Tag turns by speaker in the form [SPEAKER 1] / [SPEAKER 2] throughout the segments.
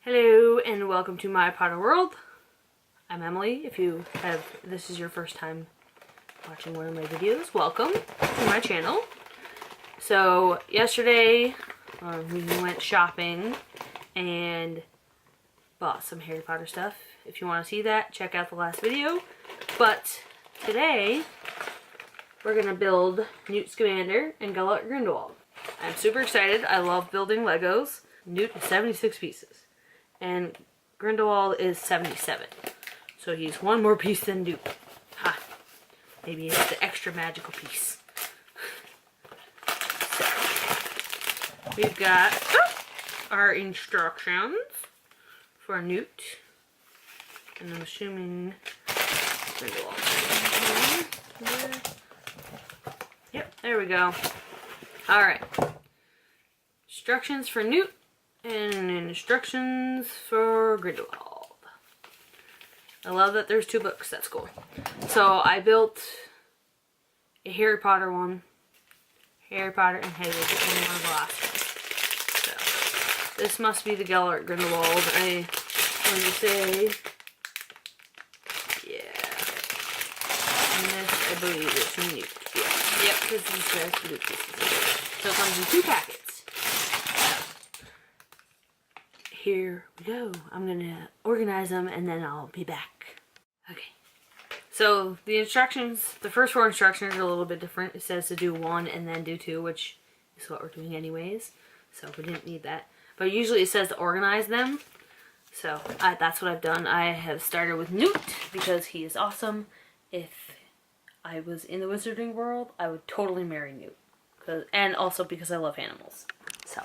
[SPEAKER 1] Hello and welcome to my Potter World. I'm Emily. If this is your first time watching one of my videos, welcome to my channel. So yesterday we went shopping and bought some Harry Potter stuff. If you want to see that, check out the last video. But today we're going to build Newt Scamander and Gellert Grindelwald. I'm super excited. I love building Legos. Newt is 76 pieces. And Grindelwald is 77. So he's one more piece than Newt. Ha! Maybe it's the extra magical piece. So, we've got our instructions for Newt. And I'm assuming Grindelwald. Yep, there we go. Alright. Instructions for Newt. And instructions for Grindelwald. I love that there's two books. That's cool. So I built a Harry Potter one, Harry Potter and Hagrid, and one of the last ones. So this must be the Gellert Grindelwald. I want to say, yeah. And this, I believe, is Newt. Yeah. Yep, because these guys are blue pieces. So it comes in two packets. Here we go. I'm gonna organize them and then I'll be back. Okay. So the instructions, the first four instructions are a little bit different. It says to do one and then do two, which is what we're doing anyways. So we didn't need that. But usually it says to organize them. So that's what I've done. I have started with Newt because he is awesome. If I was in the wizarding world, I would totally marry Newt. And also because I love animals. So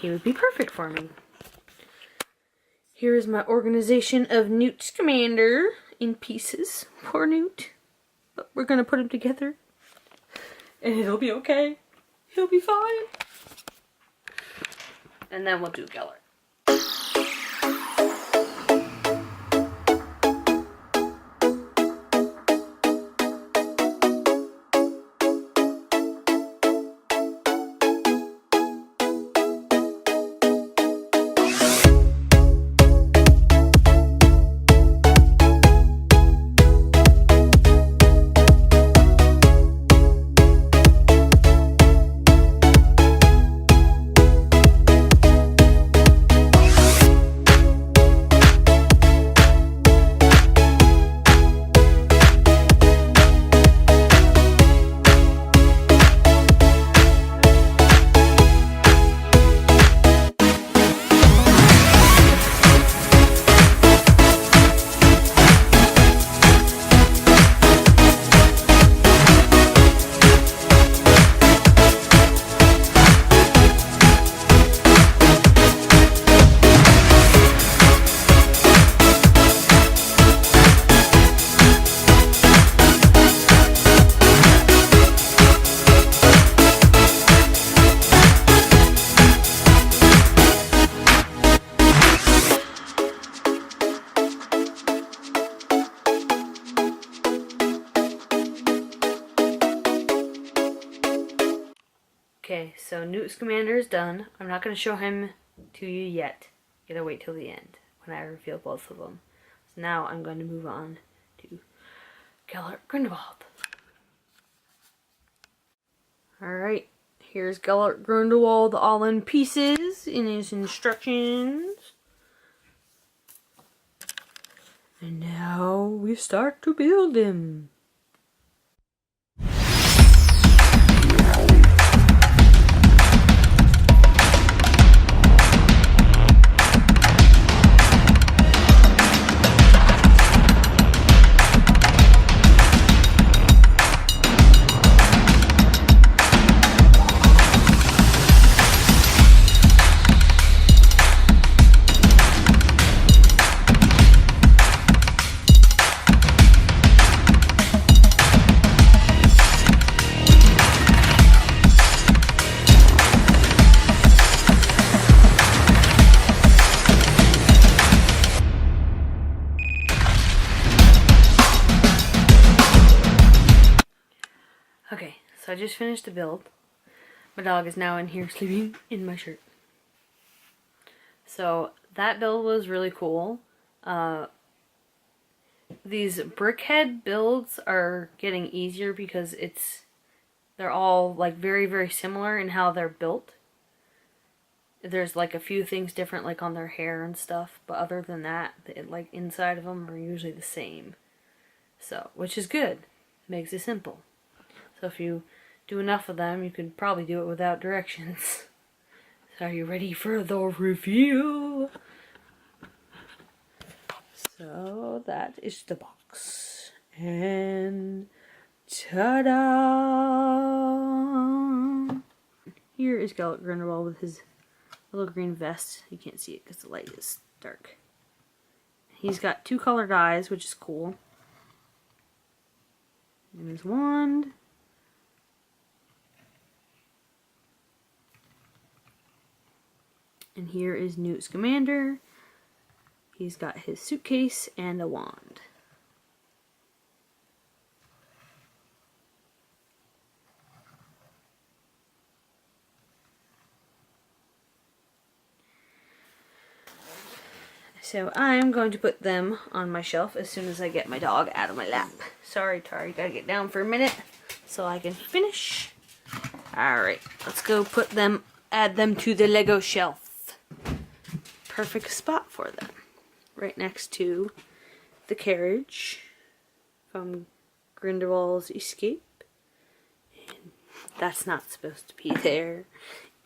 [SPEAKER 1] he would be perfect for me. Here is my organization of Newt Scamander in pieces. Poor Newt. But we're going to put him together. And it'll be okay. He'll be fine. And then we'll do Gellert. Okay, so Newt Scamander is done. I'm not going to show him to you yet. You gotta wait till the end when I reveal both of them. So now I'm going to move on to Gellert Grindelwald. Alright, here's Gellert Grindelwald all in pieces in his instructions. And now we start to build him. Okay, so I just finished the build. My dog is now in here sleeping in my shirt. So that build was really cool. These brickhead builds are getting easier because they're all like very, very similar in how they're built. There's like a few things different like on their hair and stuff, but other than that, like inside of them are usually the same. So, which is good. Makes it simple. So if you do enough of them, you can probably do it without directions. So are you ready for the review? So that is the box. And ta-da! Here is Grindelwald with his little green vest. You can't see it because the light is dark. He's got 2 colored eyes, which is cool. And his wand. And here is Newt Scamander. He's got his suitcase and a wand. So I'm going to put them on my shelf as soon as I get my dog out of my lap. Sorry, Tari, gotta get down for a minute so I can finish. Alright, let's go add them to the Lego shelf. Perfect spot for them. Right next to the carriage from Grindelwald's Escape. And that's not supposed to be there.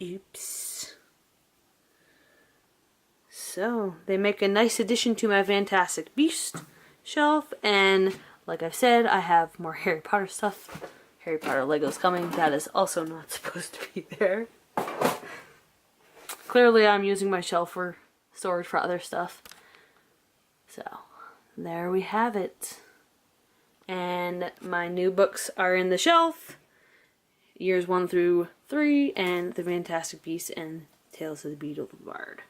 [SPEAKER 1] Oops. So, they make a nice addition to my Fantastic Beast shelf, and like I've said, I have more Harry Potter stuff. Harry Potter Legos coming. That is also not supposed to be there. Clearly I'm using my shelf for storage for other stuff. So, there we have it. And my new books are in the shelf. Years 1 through 3, and The Fantastic Beasts and Tales of the Beedle the Bard.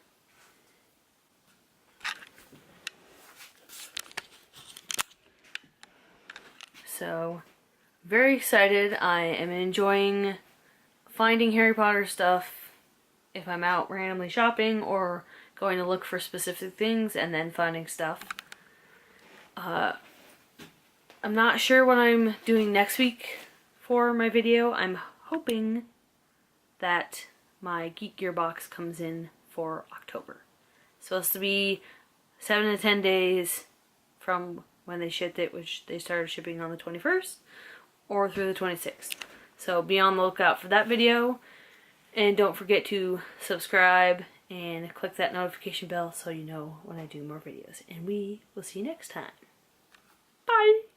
[SPEAKER 1] So, very excited. I am enjoying finding Harry Potter stuff if I'm out randomly shopping or going to look for specific things and then finding stuff. I'm not sure what I'm doing next week for my video. I'm hoping that my Geek Gear box comes in for October. It's supposed to be 7 to 10 days from when they shipped it, which they started shipping on the 21st, or through the 26th. So be on the lookout for that video, and don't forget to subscribe and click that notification bell so you know when I do more videos. And we will see you next time. Bye!